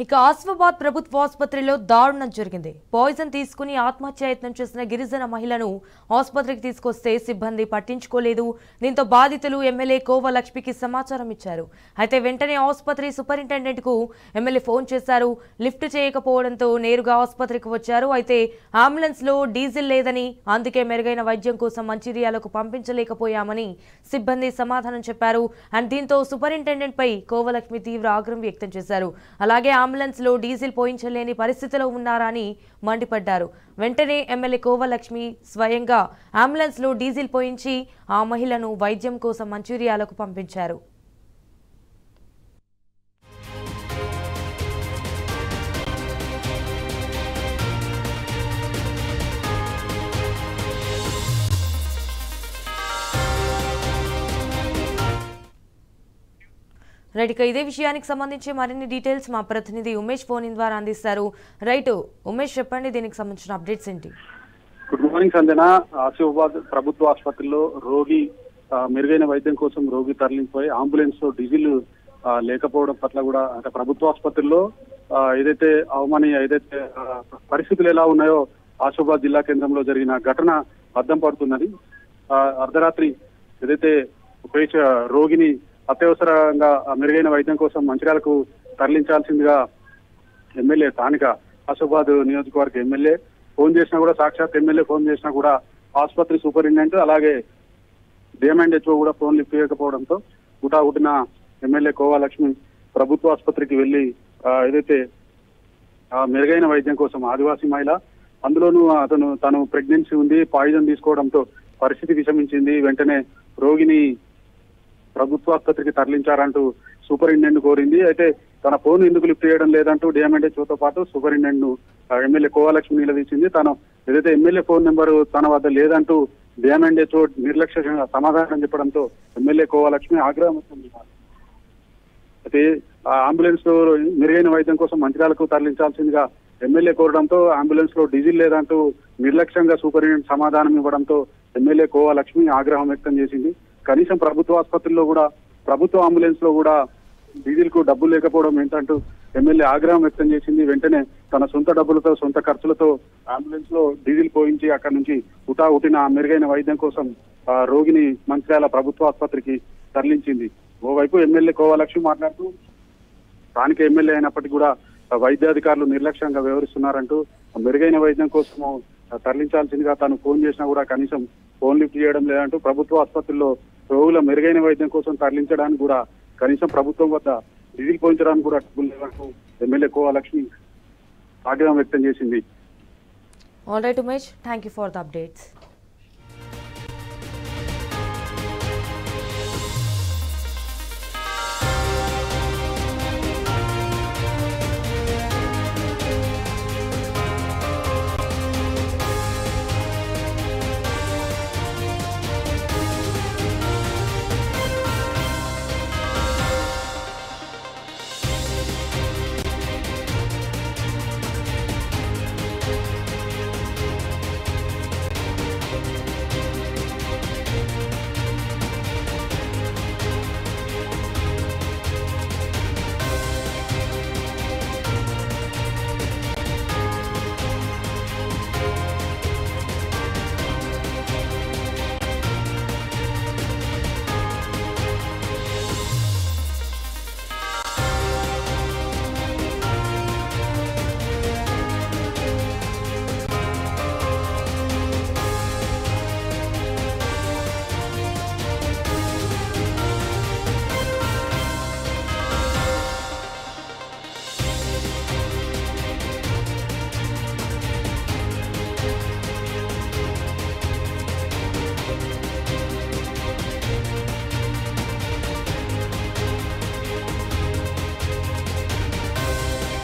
ఇక ఆసిఫాబాద్ ప్రభుత్వ ఆసుపత్రిలో దారుణం జరిగింది. పాయిజన్ తీసుకుని ఆత్మహత్య యత్నం చేసిన గిరిజన మహిళను ఆసుపత్రికి తీసుకొస్తే సిబ్బంది పట్టించుకోలేదు. దీంతో బాధితులు ఎమ్మెల్యే కోవ లక్ష్మికి సమాచారం ఇచ్చారు. అయితే వెంటనే ఆసుపత్రి సూపరింటెండెంట్ కు ఎమ్మెల్యే ఫోన్ చేశారు. లిఫ్ట్ చేయకపోవడంతో నేరుగా ఆసుపత్రికి వచ్చారు. అయితే అంబులెన్స్ లో డీజిల్ లేదని, అందుకే మెరుగైన వైద్యం కోసం మంచిర్యాలకు పంపించలేకపోయామని సిబ్బంది సమాధానం చెప్పారు. అండ్ దీంతో సూపరింటెండెంట్ పై కోవలక్ష్మి తీవ్ర ఆగ్రహం వ్యక్తం చేశారు. అలాగే అంబులెన్స్ లో డీజిల్ పోయించలేని పరిస్థితిలో ఉన్నారని మండిపడ్డారు. వెంటనే ఎమ్మెల్యే కోవలక్ష్మి స్వయంగా అంబులెన్స్ లో డీజిల్ పోయించి ఆ మహిళను వైద్యం కోసం మంచిర్యాలకు పంపించారు. రైట్, ఇక ఇదే విషయానికి సంబంధించి మరిన్ని డీటెయిల్స్ మా ప్రతినిధి ఉమేష్ ఫోన్ ఇన్ ద్వారా అందిస్తారు. రైట్ ఉమేష్, చెప్పండి, దీనికి సంబంధించిన అప్డేట్స్ ఏంటి? Good morning Sanjana. ఆసిఫాబాద్ ప్రభుత్వ ఆసుపత్రిలో రోగి మెరుగైన వైద్యం కోసం రోగి తరలించిపోయి అంబులెన్స్ లో డీజిల్ లేకపోవడం పట్ల కూడా అంటే ప్రభుత్వ ఆసుపత్రిలో ఏదైతే ఏదైతే పరిస్థితులు ఎలా ఉన్నాయో ఆసిఫాబాద్ జిల్లా కేంద్రంలో జరిగిన ఘటన అద్దం పడుతున్నది. అర్ధరాత్రి ఏదైతే రోగిని అత్యవసరంగా మెరుగైన వైద్యం కోసం మంచిర్యాలకు తరలించాల్సిందిగా ఎమ్మెల్యే స్థానిక ఆసిఫాబాద్ నియోజకవర్గ ఎమ్మెల్యే ఫోన్ చేసినా కూడా, సాక్షాత్ ఎమ్మెల్యే ఫోన్ చేసినా కూడా ఆసుపత్రి సూపరింటెండెంట్ అలాగే డిఎంఎండ్హెచ్ఓ కూడా ఫోన్ లిఫ్ట్ చేయకపోవడంతో హుటాహుటిన ఎమ్మెల్యే కోవలక్ష్మి ప్రభుత్వ ఆసుపత్రికి వెళ్లి ఏదైతే మెరుగైన వైద్యం కోసం, ఆదివాసీ మహిళ, అందులోనూ తను ప్రెగ్నెన్సీ ఉంది, పాయిజన్ తీసుకోవడంతో పరిస్థితి విషమించింది. వెంటనే రోగిని ప్రభుత్వ ఆసుపత్రికి తరలించారంటూ సూపరింటెండెంట్ కోరింది. అయితే తన ఫోన్ ఎందుకు లిఫ్ట్ చేయడం లేదంటూ డిఎంఎండ్హెచ్ఓతో పాటు సూపరింటెండెంట్ ను ఎమ్మెల్యే కోవలక్ష్మి నిలదీసింది. ఏదైతే ఎమ్మెల్యే ఫోన్ నెంబరు తన వద్ద లేదంటూ డిఎంఎండ్హెచ్ఓ నిర్లక్ష్యంగా సమాధానం చెప్పడంతో ఎమ్మెల్యే కోవలక్ష్మి ఆగ్రహం వచ్చింది. అయితే అంబులెన్స్ లో మెరుగైన వైద్యం కోసం మంచిర్యాలకు తరలించాల్సిందిగా ఎమ్మెల్యే కోరడంతో అంబులెన్స్ లో డీజిల్ లేదంటూ నిర్లక్ష్యంగా సూపరింటెండెంట్ సమాధానం ఇవ్వడంతో ఎమ్మెల్యే కోవలక్ష్మి ఆగ్రహం వ్యక్తం చేసింది. కనీసం ప్రభుత్వ ఆసుపత్రిలో కూడా, ప్రభుత్వ అంబులెన్స్ లో కూడా డీజిల్ కు డబ్బులు లేకపోవడం ఏంటంటూ ఎమ్మెల్యే ఆగ్రహం వ్యక్తం చేసింది. వెంటనే తన సొంత డబ్బులతో, సొంత ఖర్చులతో అంబులెన్స్ లో డీజిల్ పోయించి అక్కడి నుంచి హుటాహుటిన మెరుగైన వైద్యం కోసం రోగిని మంచిర్యాల ప్రభుత్వ ఆసుపత్రికి తరలించింది. ఓవైపు ఎమ్మెల్యే కోవలక్ష్మి మాట్లాడుతూ స్థానిక ఎమ్మెల్యే అయినప్పటికీ కూడా వైద్యాధికారులు నిర్లక్ష్యంగా వ్యవహరిస్తున్నారంటూ మెరుగైన వైద్యం కోసము తరలించాల్సిందిగా తాను ఫోన్ చేసినా కూడా కనీసం ఫోన్ లిఫ్ట్ చేయడం లేదంటూ ప్రభుత్వ ఆసుపత్రిలో రోగుల మెరుగైన వైద్యం కోసం తరలించడానికి కూడా కనీసం ప్రభుత్వం వద్ద డీజిల్ పోయించడానికి కూడా డబ్బులు లేదంటూ ఎమ్మెల్యే కోవలక్ష్మి ఆగ్రహం వ్యక్తం చేసింది. All right Umesh, thank you for the updates.